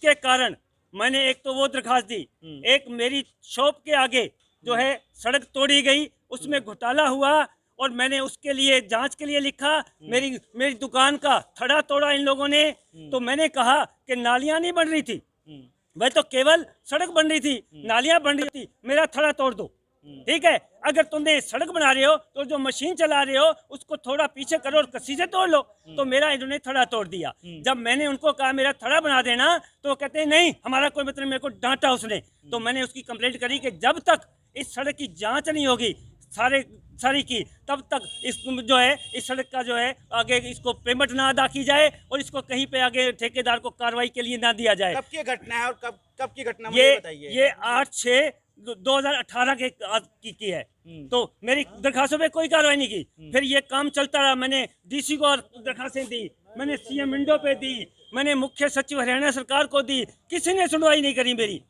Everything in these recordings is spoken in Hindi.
उसके कारण मैंने एक तो वो दरखास्त दी, एक मेरी शॉप के आगे जो है सड़क तोड़ी गई, उसमें घोटाला हुआ और मैंने उसके लिए जांच के लिए लिखा। मेरी दुकान का थड़ा तोड़ा इन लोगों ने। तो मैंने कहा कि नालियां नहीं बन रही थी, वह तो केवल सड़क बन रही थी, नालियां बन रही थी, मेरा थड़ा तोड़ दो। ठीक है, अगर तुमने सड़क बना रहे हो तो जो मशीन चला रहे हो उसको थोड़ा पीछे करो और कसी से तोड़ लो। तो मेरा इन्होंने थड़ा तोड़ दिया। जब मैंने उनको कहा मेरा थड़ा बना देना, तो वो कहते हैं नहीं हमारा कोई मतलब, मेरे को डांटा उसने। तो मैंने उसकी कंप्लेंट करी कि जब तक इस सड़क की जांच नहीं होगी सारी की, तब तक इस जो है इस सड़क का जो है आगे इसको पेमेंट ना अदा की जाए और इसको कहीं पे आगे ठेकेदार को कार्रवाई के लिए ना दिया जाए। कब की घटना है और कब की घटना मुझे बताइए। ये 8/6/2018 की है। तो मेरी दरखास्तों पे कोई कार्रवाई नहीं की। फिर ये काम चलता रहा, मैंने डीसी को दरखास्तें दी, मैंने सीएम विंडो पे दी, मैंने मुख्य सचिव हरियाणा सरकार को दी, किसी ने सुनवाई नहीं करी मेरी।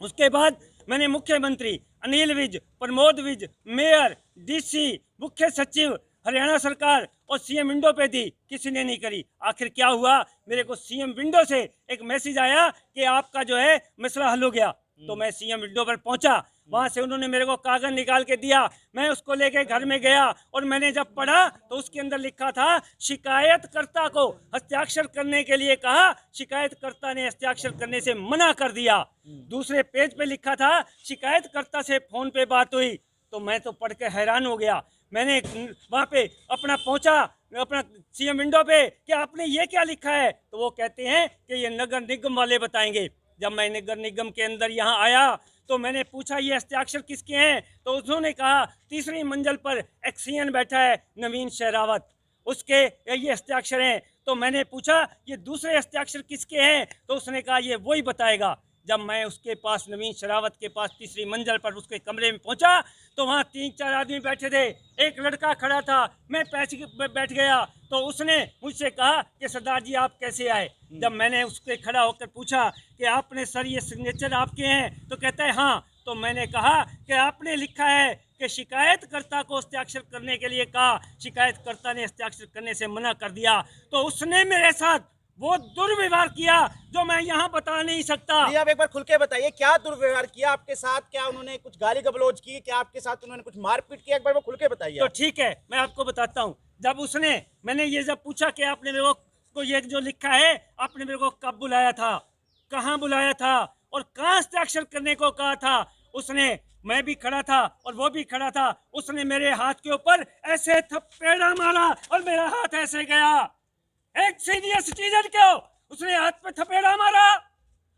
उसके बाद मैंने मुख्यमंत्री अनिल विज, प्रमोद विज, मेयर, डीसी, मुख्य सचिव हरियाणा सरकार और सीएम विंडो पे दी, किसी ने नहीं करी। आखिर क्या हुआ, मेरे को सीएम विंडो से एक मैसेज आया कि आपका जो है मसला हल हो गया। तो मैं सीएम विंडो पर पहुंचा, वहां से उन्होंने मेरे को कागज निकाल के दिया, मैं उसको लेके घर में गया और मैंने जब पढ़ा तो उसके अंदर लिखा था शिकायतकर्ता को हस्ताक्षर करने के लिए कहा, शिकायतकर्ता ने हस्ताक्षर करने से मना कर दिया। दूसरे पेज पे लिखा था शिकायतकर्ता से फोन पे बात हुई। तो मैं तो पढ़ के हैरान हो गया। मैंने वहां पे अपना पहुंचा अपना सीएम विंडो पे कि आपने ये क्या लिखा है। तो वो कहते हैं कि ये नगर निगम वाले बताएंगे। जब मैं नगर निगम के अंदर यहाँ आया तो मैंने पूछा ये हस्ताक्षर किसके हैं। तो उन्होंने कहा तीसरी मंजिल पर एक्सीएन बैठा है नवीन शेरावत, उसके ये हस्ताक्षर हैं। तो मैंने पूछा ये दूसरे हस्ताक्षर किसके हैं। तो उसने कहा ये वही बताएगा। जब मैं उसके पास नवीन शेरावत के पास तीसरी मंजिल पर उसके कमरे में पहुंचा तो वहाँ 3-4 आदमी बैठे थे, एक लड़का खड़ा था, मैं बैठ गया। तो उसने मुझसे कहा कि सरदार जी आप कैसे आए। जब मैंने उसके खड़ा होकर पूछा कि आपने सर ये सिग्नेचर आपके हैं, तो कहता है हाँ। तो मैंने कहा कि आपने लिखा है कि शिकायतकर्ता को हस्ताक्षर करने के लिए कहा, शिकायतकर्ता ने हस्ताक्षर करने से मना कर दिया। तो उसने मेरे साथ वो दुर्व्यवहार किया जो मैं यहाँ बता नहीं सकता। आप एक बार खुल के बताइए क्या दुर्व्यवहार किया आपके साथ, क्या उन्होंने कुछ गाली गलौज की, क्या आपके साथ उन्होंने कुछ मारपीट की, एक बार वो खुल के बताइए। तो ठीक है मैं आपको बताता हूँ। जब मैंने ये जब पूछा कि आपने मेरे को ये जो लिखा है आपने मेरे को कब बुलाया था, कहाँ बुलाया था और कहाँ हस्ताक्षर करने को कहा था, मैं भी खड़ा था और वो भी खड़ा था, उसने मेरे हाथ के ऊपर ऐसे थप्पड़ मारा और मेरा हाथ ऐसे गया। एक सीनियर सिटीजन को उसने हाथ पे थपेड़ा मारा।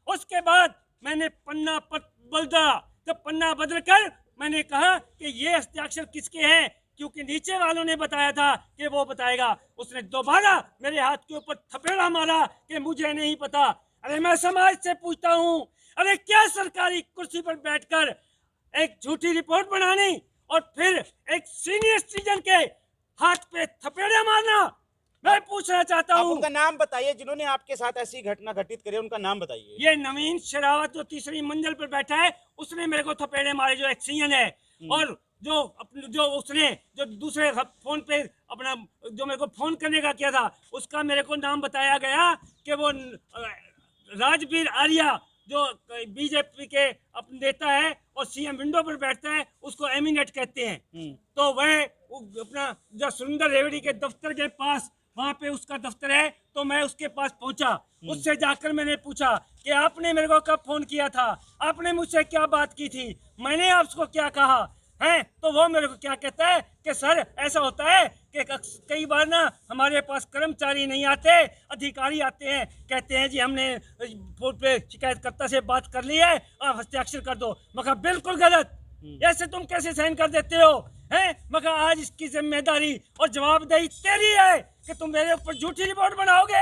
उसके बाद मैंने पन्ना पन्ना बदल कर मैंने कहा कि ये हस्ताक्षर किसके हैं, क्योंकि नीचे वालों ने बताया था कि वो बताएगा। उसने दोबारा मेरे हाथ के ऊपर थपेड़ा मारा कि मुझे नहीं पता। अरे मैं समाज से पूछता हूँ, अरे क्या सरकारी कुर्सी पर बैठकर एक झूठी रिपोर्ट बनानी और फिर एक सीनियर सिटीजन के हाथ पे थपेड़ा मारना। मैं पूछना चाहता हूँ उनका नाम बताइए जिन्होंने आपके साथ ऐसी घटना घटित करी, उनका नाम बताइए। ये नवीन शेरावत जो तीसरी मंजिल पर बैठा है उसने मेरे को थपेड़े मारे, जो एक्सीएन है। और जो दूसरे फोन पे अपना जो मेरे को फोन करने का किया था उसका मेरे को नाम बताया गया कि वो राजवीर आर्या जो बीजेपी के नेता है और सीएम विंडो पर बैठता है, उसको एमिनेट कहते हैं। तो वह अपना जो सुरेंद्र रेवड़ी के दफ्तर के पास वहाँ पे उसका दफ्तर है, तो मैं उसके पास पहुंचा। उससे जाकर मैंने पूछा कि आपने मेरे को कब फोन किया था, आपने मुझसे क्या बात की थी, मैंने आपको क्या कहा है। तो वो मेरे को क्या कहता है कि सर ऐसा होता है कि कई बार ना हमारे पास कर्मचारी नहीं आते, अधिकारी आते हैं, कहते हैं जी हमने फोन पे शिकायतकर्ता से बात कर ली है, आप हस्ताक्षर कर दो। मैं कहा बिल्कुल गलत, ऐसे तुम कैसे साइन कर देते हो हैं। मैं कहा आज इसकी जिम्मेदारी और जवाबदेही तेरी है कि तुम मेरे ऊपर झूठी रिपोर्ट बनाओगे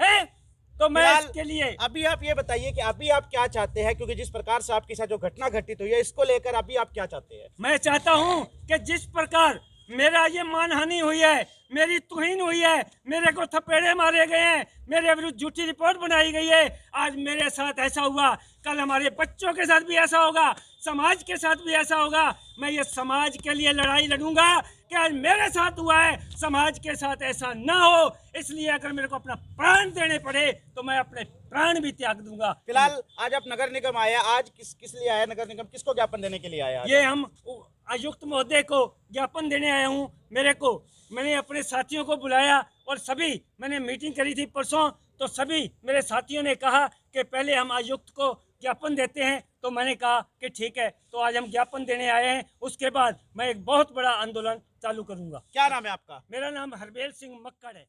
हैं। तो मैं इसके लिए अभी आप ये बताइए कि अभी आप क्या चाहते हैं, क्योंकि जिस प्रकार से आपके साथ जो घटना घटित हुई है इसको लेकर अभी आप क्या चाहते हैं। मैं चाहता हूं कि जिस प्रकार मेरा ये मानहानि हुई है, मेरी तौहीन हुई है, मेरे को थपेड़े मारे गए हैं, मेरे विरुद्ध झूठी रिपोर्ट बनाई गई है। आज मेरे साथ ऐसा हुआ, कल हमारे बच्चों के साथ भी ऐसा होगा, समाज के साथ भी ऐसा होगा। मैं ये समाज के लिए लड़ाई लड़ूंगा कि आज मेरे साथ हुआ है, समाज के साथ ऐसा ना हो। इसलिए अगर मेरे को अपना प्राण देने पड़े तो मैं अपने प्राण भी त्याग दूंगा। फिलहाल आज आप नगर निगम आए, आज किस लिए आया नगर निगम, किसको ज्ञापन देने के लिए आया? ये हम आयुक्त महोदय को ज्ञापन देने आया हूँ। मैंने अपने साथियों को बुलाया और सभी, मैंने मीटिंग करी थी परसों, तो सभी मेरे साथियों ने कहा कि पहले हम आयुक्त को ज्ञापन देते हैं। तो मैंने कहा कि ठीक है, तो आज हम ज्ञापन देने आए हैं। उसके बाद मैं एक बहुत बड़ा आंदोलन चालू करूंगा। क्या नाम है आपका? मेरा नाम हरबेल सिंह मक्कड़ है।